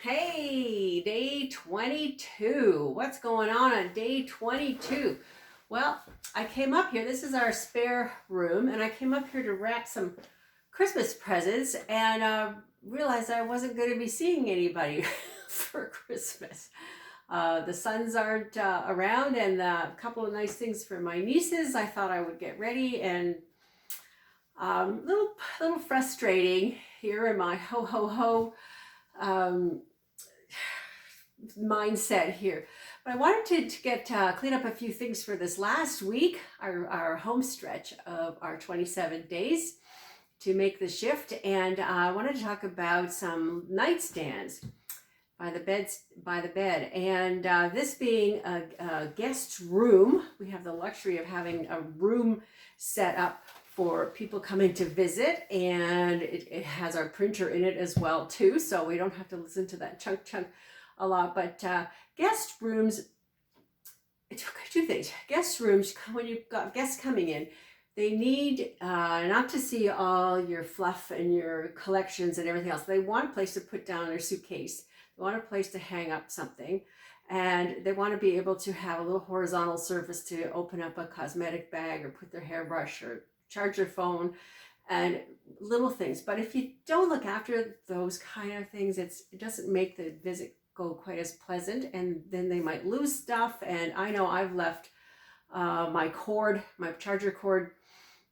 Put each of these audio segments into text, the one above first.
Hey, day 22. What's going on day 22? Well, I came up here. This is our spare room, and I came up here to wrap some Christmas presents and realized I wasn't going to be seeing anybody for Christmas. The sons aren't around, and a couple of nice things for my nieces. I thought I would get ready, and little frustrating here in my ho ho ho um, mindset here. But I wanted to get clean up a few things for this last week, our home stretch of our 27 days to make the shift. And I wanted to talk about some nightstands by the bed. And this being a guest room, we have the luxury of having a room set up for people coming to visit, and it has our printer in it as well too, so we don't have to listen to that chunk a lot. But guest rooms, two things. Guest rooms, when you've got guests coming in, they need not to see all your fluff and your collections and everything else. They want a place to put down their suitcase. They want a place to hang up something, and they want to be able to have a little horizontal surface to open up a cosmetic bag or put their hairbrush or charge their phone and little things. But if you don't look after those kind of things, it doesn't make the visit go quite as pleasant, and then they might lose stuff. And I know I've left my charger cord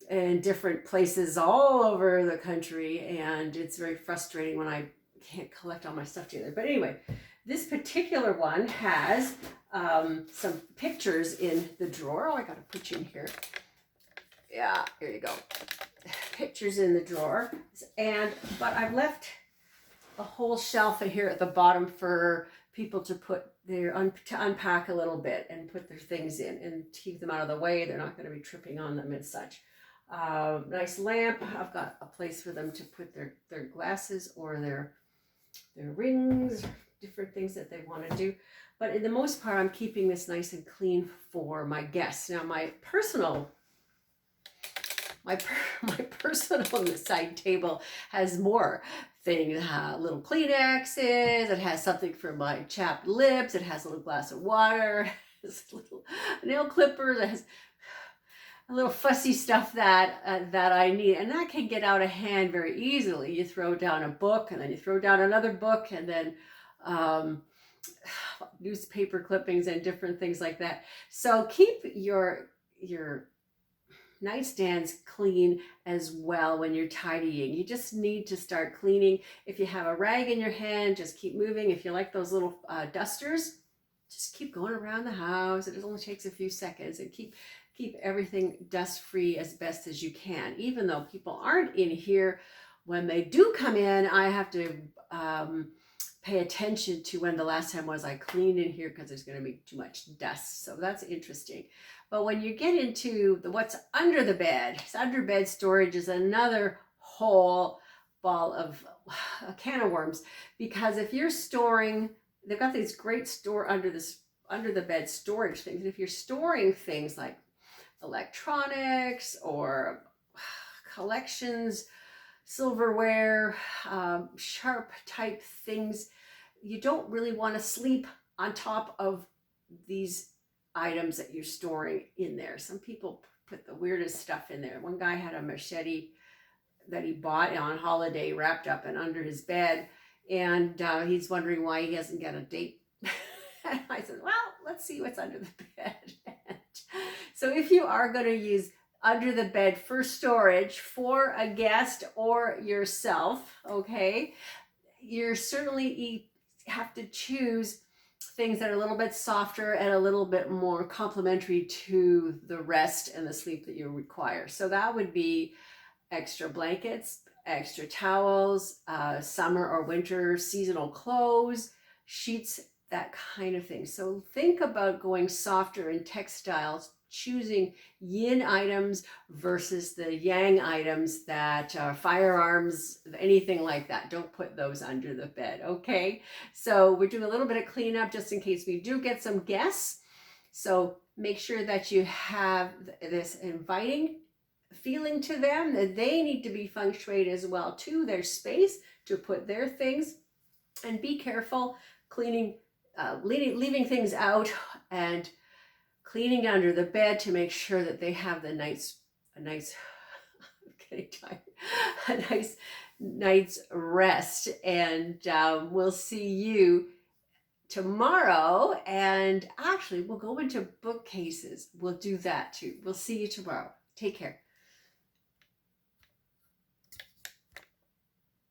in different places all over the country, and it's very frustrating when I can't collect all my stuff together. But anyway, this particular one has some pictures in the drawer. Oh, I gotta put you in here. Yeah, here you go. Pictures in the drawer. But I've left a whole shelf in here at the bottom for people to put to unpack a little bit and put their things in and keep them out of the way. They're not going to be tripping on them and such. Nice lamp. I've got a place for them to put their glasses or their rings, different things that they want to do. But in the most part, I'm keeping this nice and clean for my guests. Now, my personal side table has more things, little Kleenexes. It has something for my chapped lips. It has a little glass of water. It has little nail clippers. It has a little fussy stuff that I need, and that can get out of hand very easily. You throw down a book, and then you throw down another book, and then newspaper clippings and different things like that. So keep your nightstands clean as well when you're tidying. You just need to start cleaning. If you have a rag in your hand, just keep moving. If you like those little dusters, just keep going around the house. It only takes a few seconds, and keep everything dust free as best as you can. Even though people aren't in here, when they do come in, I have to pay attention to when the last time was I cleaned in here, because there's going to be too much dust. So that's interesting. But when you get into what's under the bed, under bed storage is another whole ball of a can of worms. Because if you're storing, they've got these great under the bed storage things. And if you're storing things like electronics or collections, silverware, sharp type things, you don't really want to sleep on top of these items that you're storing in there. Some people put the weirdest stuff in there. One guy had a machete that he bought on holiday wrapped up and under his bed, and he's wondering why he hasn't got a date. And I said, well, let's see what's under the bed. So if you are going to use under the bed for storage for a guest or yourself, okay, you're certainly have to choose things that are a little bit softer and a little bit more complementary to the rest and the sleep that you require. So that would be extra blankets, extra towels, summer or winter seasonal clothes, sheets, that kind of thing. So think about going softer in textiles, choosing yin items versus the yang items that are firearms, anything like that. Don't put those under the bed, okay? So we're doing a little bit of cleanup just in case we do get some guests. So make sure that you have this inviting feeling to them, that they need to be feng shuied as well too, their space to put their things. And be careful cleaning, leaving things out and cleaning under the bed to make sure that they have a nice, I'm getting tired, a nice night's rest. And we'll see you tomorrow. And actually, we'll go into bookcases. We'll do that too. We'll see you tomorrow. Take care.